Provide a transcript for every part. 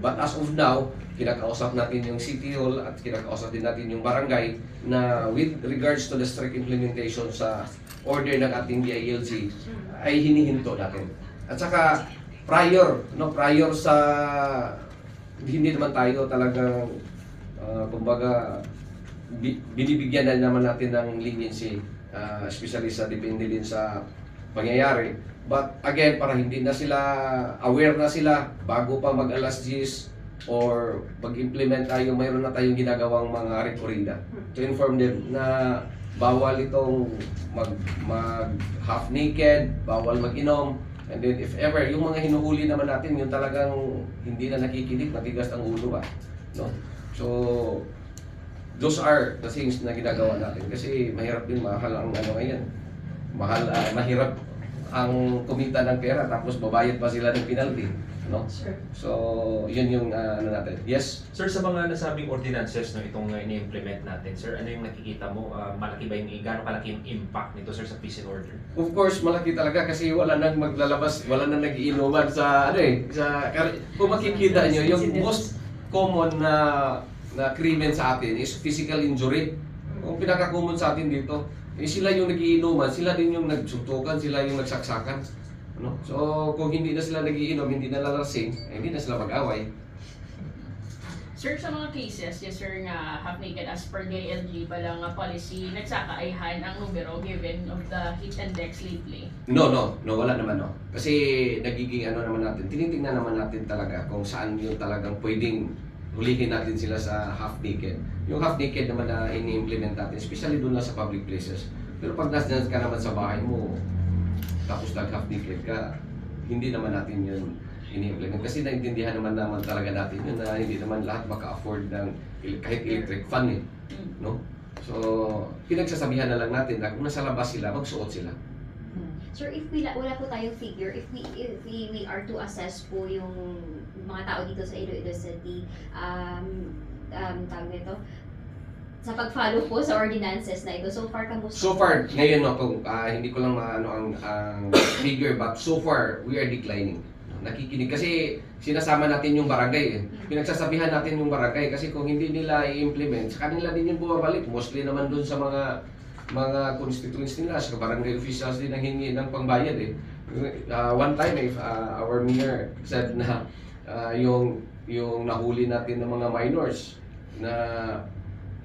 But as of now, kinakausap natin yung City Hall at kinakausap din natin yung barangay na with regards to the strict implementation sa order ng ating DILG ay hinihinto natin. At saka prior sa hindi naman tayo talagang kumbaga binibigyan na naman natin ng leniency, especially sa depende din sa pangyayari. But again, para hindi na sila aware na sila bago pa mag alas 10 or mag-implement tayo, mayroon na tayong ginagawang mga rekorida to inform them na bawal itong mag half naked, bawal mag-inom. And then if ever, yung mga hinuhuli naman natin, yung talagang hindi na nakikinig, matigas ang ulo ba? No? So, those are the things na ginagawa natin. Kasi mahirap din, mahal ang ano ngayon. Mahirap ang kumita ng pera, tapos babayad pa sila ng penalty. No? Sure. So, yun yung ano natin. Yes? Sir, sa mga nasabing ordinances no, itong ini-implement natin, sir, ano yung nakikita mo? Malaki ba yung, gaano kalaki yung impact nito, sir, sa peace and order? Of course, malaki talaga kasi wala nang maglalabas, wala nang nag-iinuman sa kung makikita nyo, yung most common na krimen sa atin is physical injury. Kung pinaka-common sa atin dito, sila yung nagiinuman, sila din yung nagsuntukan, sila yung nagsaksakan. Ano? So, kung hindi na sila nagiinom, hindi na lalasing, hindi na sila mag-away. Sir, sa mga cases, yes sir, nga half-naked as per DILG palang policy, nagsakaihan ang numero given of the heat index lately? No, wala naman no. Kasi nagiging ano naman natin, tinitingnan naman natin talaga kung saan yung talagang pwedeng hulihin natin sila sa half-naked. Yung half-naked naman na ini-implement natin, especially doon lang sa public places. Pero pag nasa ka naman sa bahay mo, tapos nag-half-naked ka, hindi naman natin yun ini-implement. Kasi naintindihan naman talaga natin yun na hindi naman lahat maka-afford ng kahit electric fan eh. No? So, pinagsasabihan na lang natin na kung nasa labas sila, magsuot sila. Sir, if wala po tayong figure, if we are to assess po yung mga tao dito sa Iloilo City, tawag nito, sa pag-follow po sa ordinances na ito, so far kamusta? So far, ngayon no, kung hindi ko lang maano ang figure, but so far, we are declining. Nakikinig kasi sinasama natin yung barangay eh. Pinagsasabihan natin yung barangay kasi kung hindi nila i-implement, sa kanila din yung bumabalik. Mostly naman dun sa mga constituents nila, sa barangay officials din ang hingi ng pangbayad eh. One time our mayor said na yung nahuli natin ng mga minors na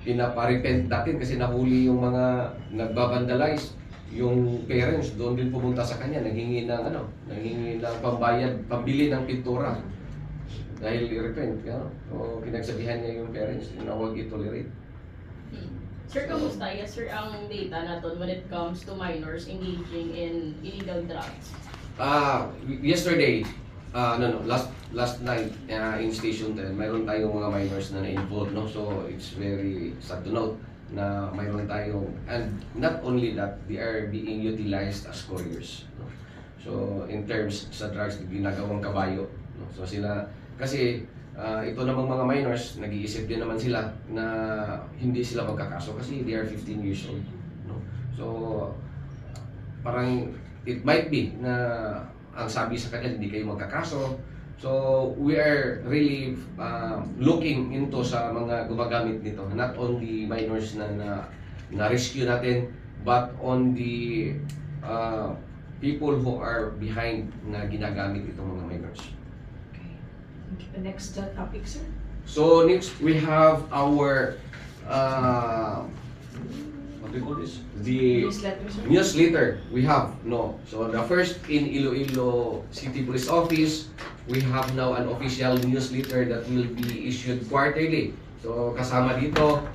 pinaparepent natin kasi nahuli yung mga nagbabandalize, yung parents doon din pumunta sa kanya, nanghingi ng pambayad, pambili ng pintura dahil i-repent. So, pinagsabihan niya yung parents na huwag i-tolerate. Sir, kamusta? Yes sir, ang data natin when it comes to minors engaging in illegal drugs? Yesterday, last night in Station 10, mayroon tayong mga minors na na-involved, no? So it's very sad to note na mayroon tayong, and not only that, they are being utilized as couriers, no? So in terms sa drugs, ginagawang kabayo, no? So sila, kasi ito namang mga minors, nag-iisip din naman sila na hindi sila magkakaso kasi they are 15 years old, no? So parang it might be na ang sabi sa kanya, hindi kayo magkakaso. So, we are really looking into sa mga gumagamit nito. Not only minors na rescue natin, but on the people who are behind na ginagamit itong mga minors. Okay. The next topic, sir? So, next we have our what do you call this? The Newsletter, sir? newsletter we have, no. So the first in Iloilo City Police Office, we have now an official newsletter that will be issued quarterly. So kasama dito